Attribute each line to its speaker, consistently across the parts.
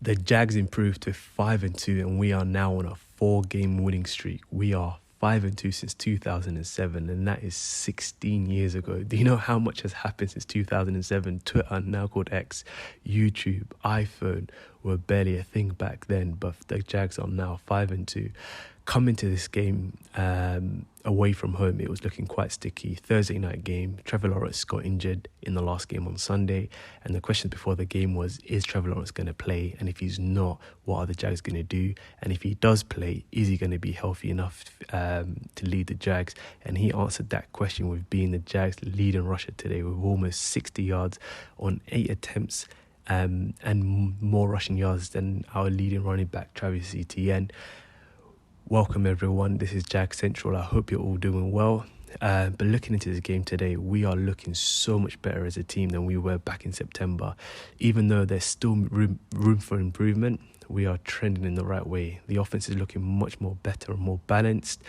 Speaker 1: The Jags improved to 5-2, and we are now on a 4-game winning streak. We are 5-2 since 2007, and that is 16 years ago. Do you know how much has happened since 2007? Twitter, now called X, YouTube, iPhone were barely a thing back then, but the Jags are now 5-2. Coming to this game away from home, it was looking quite sticky. Thursday night game, Trevor Lawrence got injured in the last game on Sunday, and the question before the game was, is Trevor Lawrence going to play? And if he's not, what are the Jags going to do? And if he does play, is he going to be healthy enough to lead the Jags? And he answered that question with being the Jags' leading rusher today with almost 60 yards on 8 attempts, and more rushing yards than our leading running back, Travis Etienne. Welcome everyone, this is Jag Central. I hope you're all doing well. But looking into this game today, we are looking so much better as a team than we were back in September. Even though there's still room for improvement, we are trending in the right way. The offense is looking much more better and more balanced.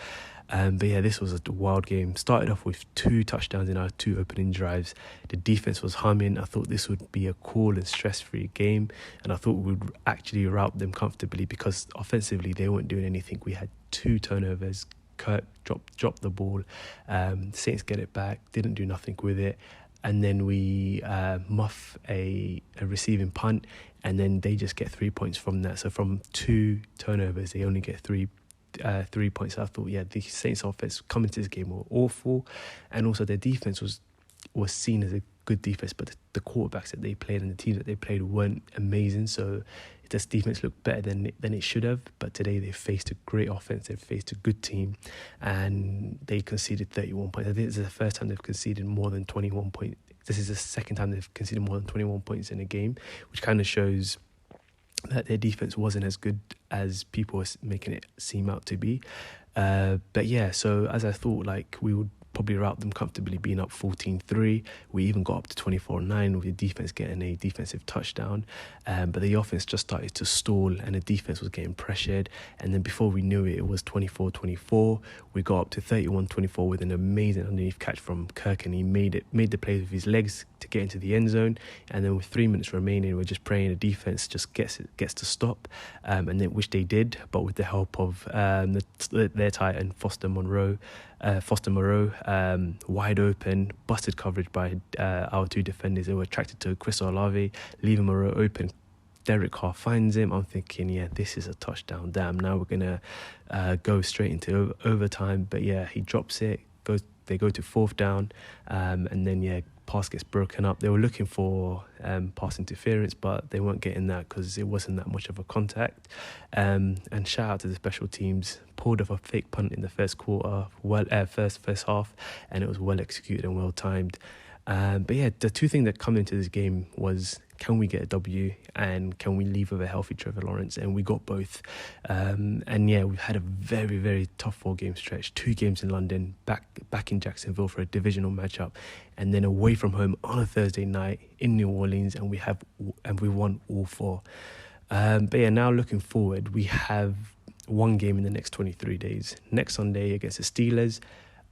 Speaker 1: But yeah, this was a wild game. Started off with 2 touchdowns in our 2 opening drives. The defense was humming. I thought this would be a cool and stress-free game, and I thought we would actually rout them comfortably because offensively they weren't doing anything. We had 2 turnovers. Kirk dropped the ball. Saints get it back. Didn't do nothing with it. And then we muff a receiving punt, and then they just get 3 points from that. So from 2 turnovers, they only get 3 points. I thought, yeah, the Saints offense coming to this game were awful, and also their defense was seen as a good defense, but the quarterbacks that they played and the teams that they played weren't amazing. So this defense looked better than it should have. But today they faced a great offense, they faced a good team, and they conceded 31 points. I think this is the first time they've conceded more than 21 points. This is the second time they've conceded more than 21 points in a game, which kind of shows that their defense wasn't as good as people were making it seem out to be. But yeah, so as I thought, like, we would probably rout them comfortably, being up 14-3. We even got up to 24-9 with the defense getting a defensive touchdown. But the offense just started to stall, and the defense was getting pressured. And then before we knew it, it was 24-24. We got up to 31-24 with an amazing underneath catch from Kirk, and he made the play with his legs to get into the end zone. And then with 3 minutes remaining, we're just praying the defense just gets to stop, and then which they did, but with the help of their tight end Foster Moreau, wide open, busted coverage by our 2 defenders. They were attracted to Chris Olave, leaving Moreau open. Derek Carr finds him. I'm thinking, yeah, this is a touchdown. Damn, now we're going to go straight into overtime. But yeah, he drops it. They go to 4th down, and then, yeah, pass gets broken up. They were looking for pass interference, but they weren't getting that because it wasn't that much of a contact. And shout out to the special teams. Pulled off a fake punt in the first quarter, first half, and it was well executed and well timed. But yeah, the 2 things that come into this game was, can we get a W and can we leave with a healthy Trevor Lawrence? And we got both. And yeah, we've had a very, very tough 4-game stretch. 2 games in London, back in Jacksonville for a divisional matchup, and then away from home on a Thursday night in New Orleans, and we won all 4. But yeah, now looking forward, we have 1 game in the next 23 days. Next Sunday against the Steelers,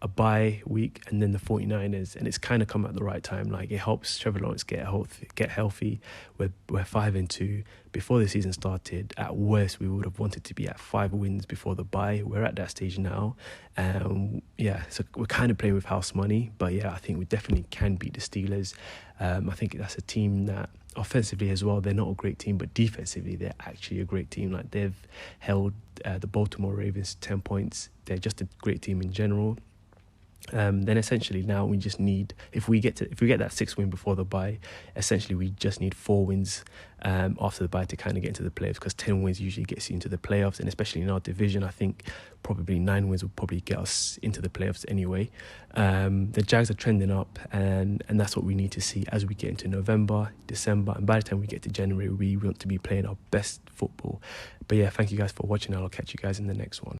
Speaker 1: a bye week, and then the 49ers, and it's kind of come at the right time. Like, it helps Trevor Lawrence get healthy. We're 5-2. Before the season started, at worst, we would have wanted to be at 5 wins before the bye. We're at that stage now. Yeah, so we're kind of playing with house money, but yeah, I think we definitely can beat the Steelers. I think that's a team that offensively as well, they're not a great team, but defensively, they're actually a great team. Like, they've held the Baltimore Ravens to 10 points. They're just a great team in general. Then essentially now we just need, if we get that 6th win before the bye, essentially we just need 4 wins after the bye to kind of get into the playoffs, because 10 wins usually gets you into the playoffs, and especially in our division, I think probably 9 wins will probably get us into the playoffs anyway. The Jags are trending up, and that's what we need to see as we get into November, December, and by the time we get to January, we want to be playing our best football. But yeah, thank you guys for watching, and I'll catch you guys in the next one.